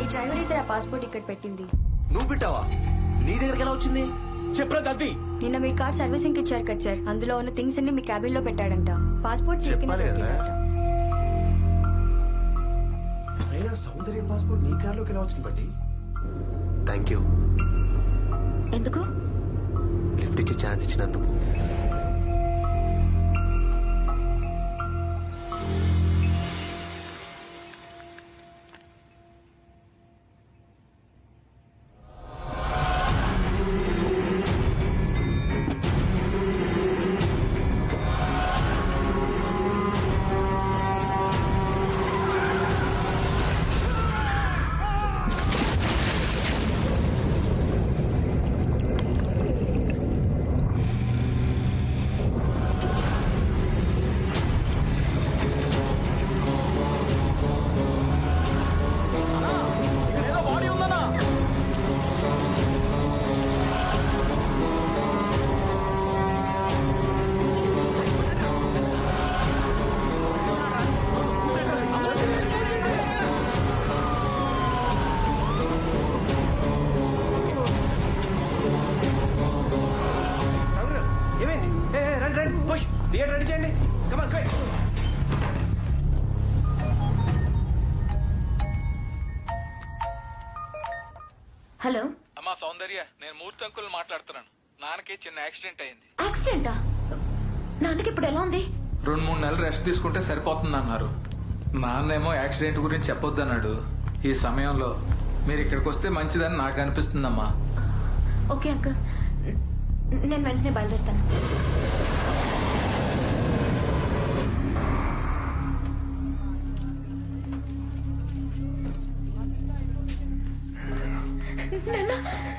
ఈ డ్రైవరే సార్ ఆ పాస్పోర్ట్ ఇక్కడ పెట్టింది. నువ్వు పెట్టావా? నీ దగ్గరికి ఎలా వచ్చింది? చెప్పరా దద్ది. నిన్న మీ కార్ సర్వీసింగ్ ఇచ్చారు కదా సార్, అందులో ఉన్న థింగ్స్ అన్ని మీ క్యాబిన్ లో పెట్టాడంట. పాస్పోర్ట్ చెప్పాలి కదా. దొరికిందంట. అయినా సౌందర్య పాస్పోర్ట్ నీ కార్లోకి ఎలా వచ్చింది బట్టి? Thank you. ఎందుకు? లిఫ్ట్ ఇచ్చే ఛాన్స్ ఇచ్చినందుకు. ఏమైంది? రండి రండి, పుష్ థియేటర్ రెడీ చేయండి. Come on quick. హలో, అమ్మా సౌందర్య, నేను మూర్తి అంకుల్ మాట్లాడుతున్నాను. నాన్నకి చిన్న యాక్సిడెంట్ అయింది. యాక్సిడెంటా? నాన్నకి ఇప్పుడు ఎలా ఉంది? 2-3 నెలలు రెస్ట్ తీసుకుంటే సరిపోతుంది అన్నారు. నాన్నేమో యాక్సిడెంట్ గురించి చెప్పొద్దన్నాడు. ఈ సమయంలో మీరు ఇక్కడికి వస్తే మంచిదని నాకు అనిపిస్తుందమ్మా. ఓకే అంకుల్, నేను వెంటనే బయలుదేరుతాను.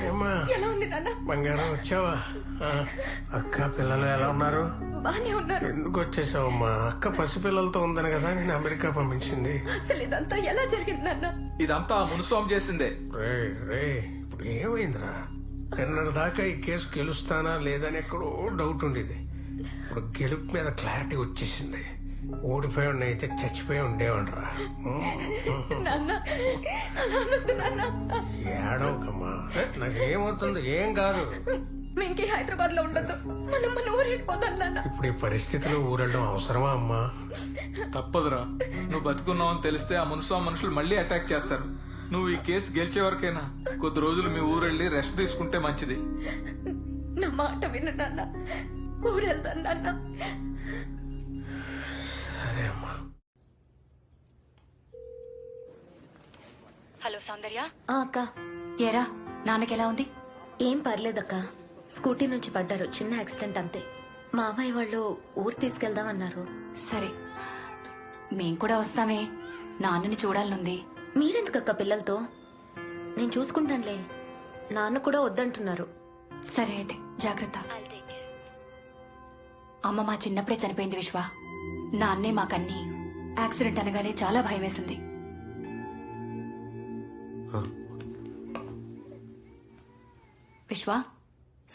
ఏమ్మా ఎలా ఉంది నాన్న? బంగారం వచ్చావా? అక్క పిల్లలు ఎలా ఉన్నారు? బానే ఉన్నారు. ఎందుకు వచ్చేసావమ్మా? అక్క పసిపిల్లలతో ఉందని కదా నేను అమెరికా పంపించింది. అసలు ఇదంతా ఎలా జరిగింది నాన్న? ఇదంతా మునుస్వామి చేసిందే. రే రే, ఇప్పుడు ఏమైందిరా? నిన్నటి దాకా ఈ కేసు గెలుస్తానా లేదని ఎక్కడో డౌట్ ఉండేది. ఇప్పుడు గెలుపు మీద క్లారిటీ వచ్చేసింది. ఓడిపోయి అయితే చచ్చిపోయి ఉండేవాడ్రా. నాన్న అలా అనొద్దు నాన్న. ఏడవకమ్మా, నాకేమవుతుంది? ఏం కాదు. వెంకీ హైదరాబాద్ లో ఉండదు, మనం మన ఊరు వెళ్ళిపోతాం నాన్న. ఇప్పుడు ఈ పరిస్థితిలో ఊరెళ్ళడం అవసరమా అమ్మా? తప్పదురా, నువ్వు బతుకున్నావు అని తెలిస్తే ఆ మునుస్వామి మనుషులు మళ్ళీ అటాక్ చేస్తారు. నువ్వు ఈ కేసు గెలిచే వరకైనా కొద్ది రోజులు మీ ఊరెళ్ళి రెస్ట్ తీసుకుంటే మంచిది. నా మాట విను నాన్న, ఊరు వెళ్తాను నాన్న. సరే అమ్మా. హలో సౌందర్య. అక్క, ఏరా నాన్నకి ఎలా ఉంది? ఏం పర్లేదక్క, స్కూటీ నుంచి పడ్డారు, చిన్న యాక్సిడెంట్ అంతే. మా అమ్మాయి వాళ్ళు ఊరు తీసుకెళ్దామన్నారు. సరే, మేం కూడా వస్తామే, నాన్నని చూడాలనుంది. మీరెందుకక్క పిల్లలతో? నేను చూసుకుంటానులే. నాన్న కూడా వద్దంటున్నారు. సరే అయితే జాగ్రత్త. అమ్మ మా చిన్నప్పుడే చనిపోయింది విశ్వ. నాన్నే మాకన్నీ. యాక్సిడెంట్ అనగానే చాలా భయం వేసింది. విశ్వ,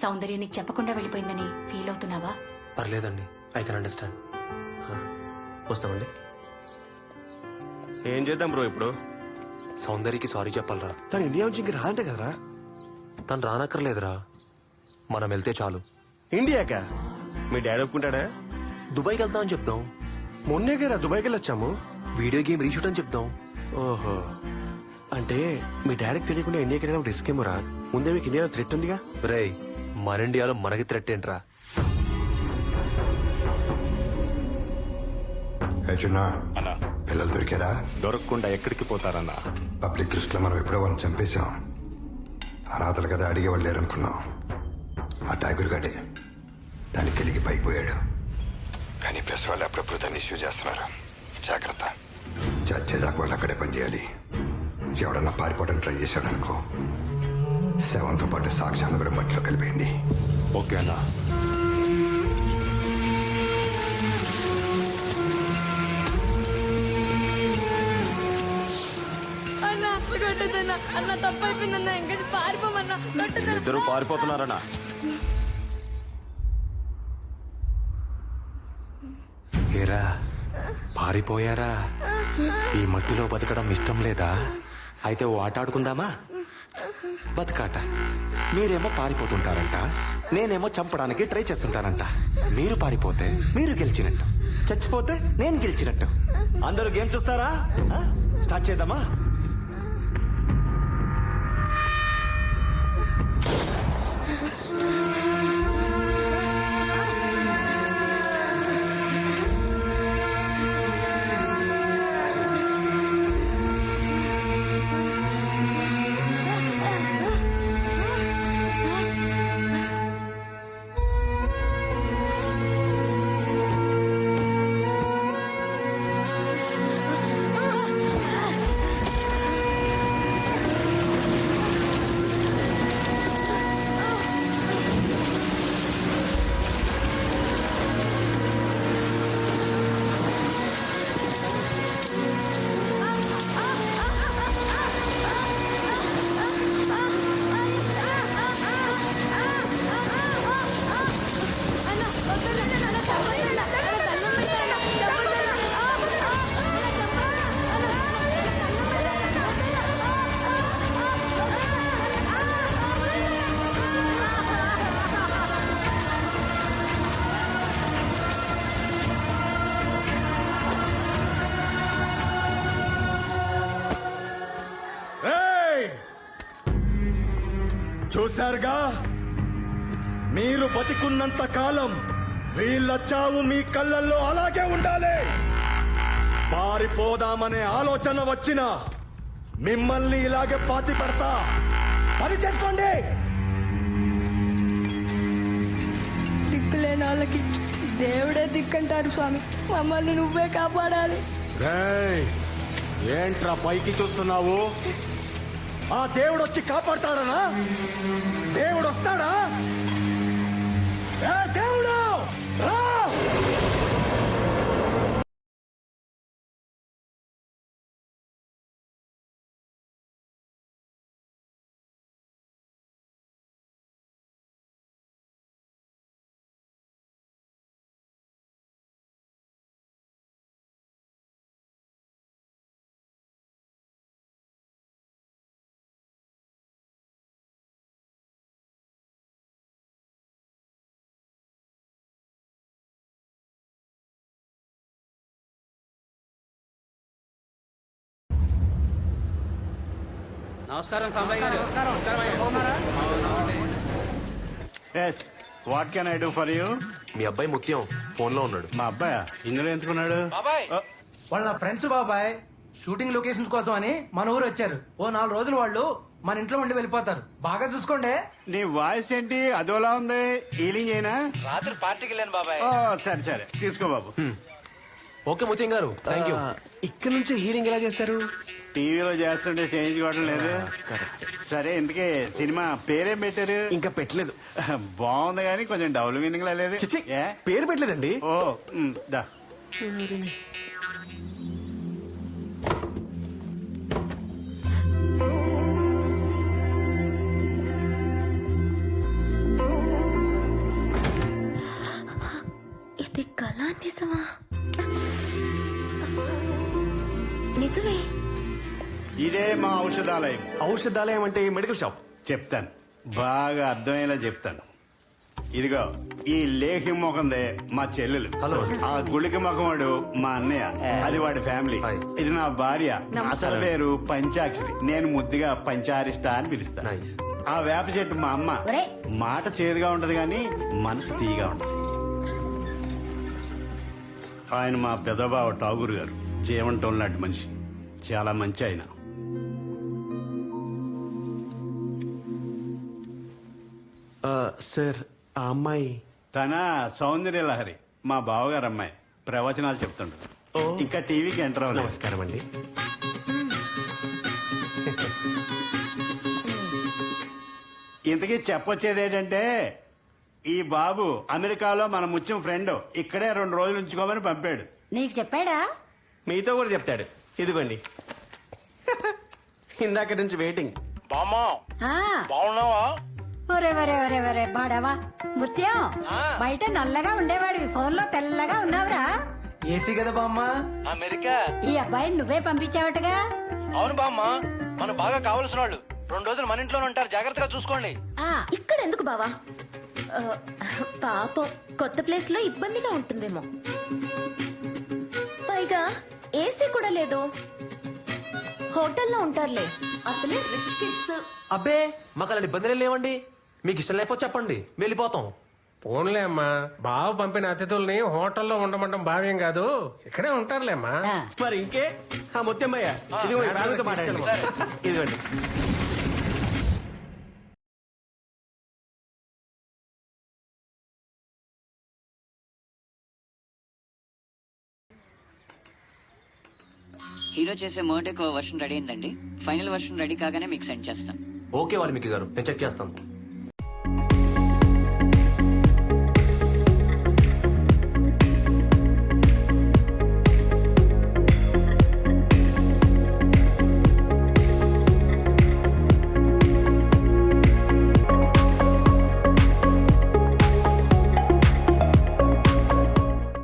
సౌందర్య నీకు చెప్పకుండా వెళ్ళిపోయిందని ఫీల్ అవుతున్నావా? పర్లేదండి, ఐ కెన్ అండర్స్టాండ్. వస్తామండి. ఏం చేద్దాం బ్రో ఇప్పుడు? సౌందర్యకి సారీ చెప్పాలరా. తను ఇండియా నుంచి ఇంక రాంటే కదరా? తను రానక్కర్లేదురా, మనం వెళ్తే చాలు. ఇండియాకా? మీ డాడీ ఒప్పుకుంటాడా? దుబాయ్కి వెళ్తామని చెప్దాం. మొన్నే కదా దుబాయ్కి వెళ్ళొచ్చాము. వీడియో గేమ్ రీషూట్ అని చెప్దాం. ఓహో, అంటే మీ డాడీకి తెలియకుండా ఇండియాకి వెళ్ళడం రిస్క్ ఏమోరా? ముందే మీకు ఇండియాలో థ్రెట్ ఉందిగా. రేయ్, మన ఇండియాలో మనకి థ్రెట్ ఏంట్రా? చిన్నా పిల్లలు దొరికారా? దొరకకుండా ఎక్కడికి పోతారన్నా? పబ్లిక్ దృష్టిలో మనం ఎప్పుడో వాళ్ళని చంపేశాం. అనాథలు కదా, అడిగేవాళ్ళు లేరనుకున్నాం. ఆ టైగర్ గడే దానికి వెళ్ళి పైకి పోయాడు. కానీ ప్రెస్ వాళ్ళు అప్పుడప్పుడు దాన్ని ఇష్యూ చేస్తున్నారు. జాగ్రత్త. చచ్చేదాకా వాళ్ళు అక్కడే పనిచేయాలి. ఎవడన్నా పారిపోవడానికి ట్రై చేశాడనుకో, శవంతో పాటు సాక్ష్యాన్ని కూడా మట్టిలో కలిపేయండి. ఓకే అన్నా. అన్న తప్పైపోయిందన్న, ఇంకా పారిపోమన్నా. ఇద్దరు పారిపోతున్నారన్నా. ఏరా, పారిపోయారా? ఈ మట్టిలో బతకడం ఇష్టం లేదా? అయితే ఓ ఆట ఆడుకుందామా? బతుకాట. మీరేమో పారిపోతుంటారంట, నేనేమో చంపడానికి ట్రై చేస్తుంటానంట. మీరు పారిపోతే మీరు గెలిచినట్టు, చచ్చిపోతే నేను గెలిచినట్టు. అందరూ గేమ్ చూస్తారా? ఆ? స్టార్ట్ చేద్దామా? చూశారుగా, మీరు బతికున్నంత కాలం వీళ్ళ చావు మీ కళ్ళల్లో అలాగే ఉండాలి. పారిపోదామనే ఆలోచన వచ్చినా మిమ్మల్ని ఇలాగే పాతి పెడతా. పని చేసుకోండి. దిక్కులేని వాళ్ళకి దేవుడే దిక్కంటారు స్వామి. మమ్మల్ని నువ్వే కాపాడాలి. రేయ్, ఏంట్రా పైకి చూస్తున్నావు? ఆ దేవుడు వచ్చి కాపాడతాడనా? దేవుడు వస్తాడా? ఏ దేవుడు రా! Yes, what can I do for you? మీ అబ్బాయి ముత్యం ఫోన్ లో ఉన్నాడు. మా అబ్బాయి ఇందులో ఎందుకున్నాడు? వాళ్ళ నా ఫ్రెండ్స్ బాబాయ్ షూటింగ్ లొకేషన్స్ కోసం అని మన ఊరు వచ్చారు. ఓ 4 రోజులు వాళ్ళు మన ఇంట్లో ఉండి వెళ్ళిపోతారు. బాగా చూసుకోండి. నీ వాయిస్ ఏంటి అదోలా ఉంది? హీలింగ్ అయినా? రాత్రి పార్టీకి వెళ్ళాను బాబాయ్. ఓ, సరే సరే, తీసుకో బాబు. ఓకే ముత్యం గారు, థ్యాంక్ యూ. ఇక్కడ నుంచి హీరింగ్ ఎలా చేస్తారు? టీవీలో చేస్తుంటే చేయించుకోవడం లేదు. సరే, ఇంతకీ సినిమా పేరేం పెట్టారు? ఇంకా పెట్టలేదు. బాగుంది కానీ కొంచెం డబుల్ మీనింగ్ లా లేదు. చిచి, ఏ? పేరు పెట్టలేదండి. ఓ, దా. ఇది కళా నిజమా? నిజమే. ఇదే మా ఔషధాలయం. ఔషధాలయం అంటే మెడికల్ షాప్. చెప్తాను, బాగా అర్థమయ్యేలా చెప్తాను. ఇదిగో, ఈ లేహి మొకందే మా చెల్లెలు. హలో. ఆ గుళిక మొఖమాడు మా అన్నయ్య, అది వాడి ఫ్యామిలీ. హాయ్. ఇది నా భార్య. అసలు పేరు పంచాక్షరి, నేను ముద్దుగా పంచారిష్ట అని పిలుస్తాను. నైస్. ఆ వేప చెట్టు మా అమ్మ. మాట చేదుగా ఉంటది కానీ మనసు తీగా ఉంటది. ఆయన మా పెదబావ ఠాగూర్ గారు, జీవంటం లాంటి మనిషి, చాలా మంచి ఆయన. సార్, ఆ అమ్మాయి తన సౌందర్య లహరి, మా బావగారు అమ్మాయి. ప్రవచనాలు చెప్తుంటారు. ఇంకా టీవీకి ఎంటర్ అవ్వలేదు. నమస్కారం అండి. ఇంతకీ చెప్పొచ్చేది ఏంటంటే, ఈ బాబు అమెరికాలో మన ముత్యం ఫ్రెండ్, ఇక్కడే 2 రోజులు ఉంచుకోమని పంపాడు. నీకు చెప్పాడా? మీతో కూడా చెప్తాడు. ఇదిగోండి. ఇందాక నుంచి వెయిటింగ్. ఒరే ఒరే ఒరే ఒరే బాడవా ముత్యం, బయట నల్లగా ఉండేవాడివి, ఫోన్ లో తెల్లగా ఉన్నావురా. ఏసీ కదా బామ్మ. ఈ అబ్బాయిని నువ్వే పంపించావటగా? అవును బామ్మ మనకు బాగా కావాల్సిన వాళ్ళు 2 రోజులు మన ఇంట్లోనే ఉంటారు, జాగ్రత్తగా చూసుకోండి. ఇక్కడ ఎందుకు బావా? పాపం కొత్త ప్లేస్ లో ఇబ్బందిగా ఉంటుందేమో. పైగా ఏసీ కూడా లేదు. హోటల్లో ఉంటారులే, అసలే రిచ్ కిడ్స్. అబ్బే మాకు అలాంటి ఇబ్బందులు లేవండి. మీకు ఇష్టం లేకపోతే చెప్పండి, వెళ్ళిపోతాం. పోన్లే అమ్మా, బావ పంపిన అతిథుల్ని హోటల్లో ఉండమంటాం భావ్యం కాదు, ఇక్కడే ఉంటారులే అమ్మా. మరి ఇంకే ఆ ముత్యమ్మయ్య ఇది ఫ్యామిలీతో మాట్లాడండి. ఇదిగోండి. హీరో చేసే మోటెక్ వర్షన్ రెడీ అయిందండి. ఫైనల్ వర్షన్ రెడీ కాగానే మీకు సెండ్ చేస్తాం. ఓకే వాల్మీకి గారు, నేను చెక్ చేస్తాను.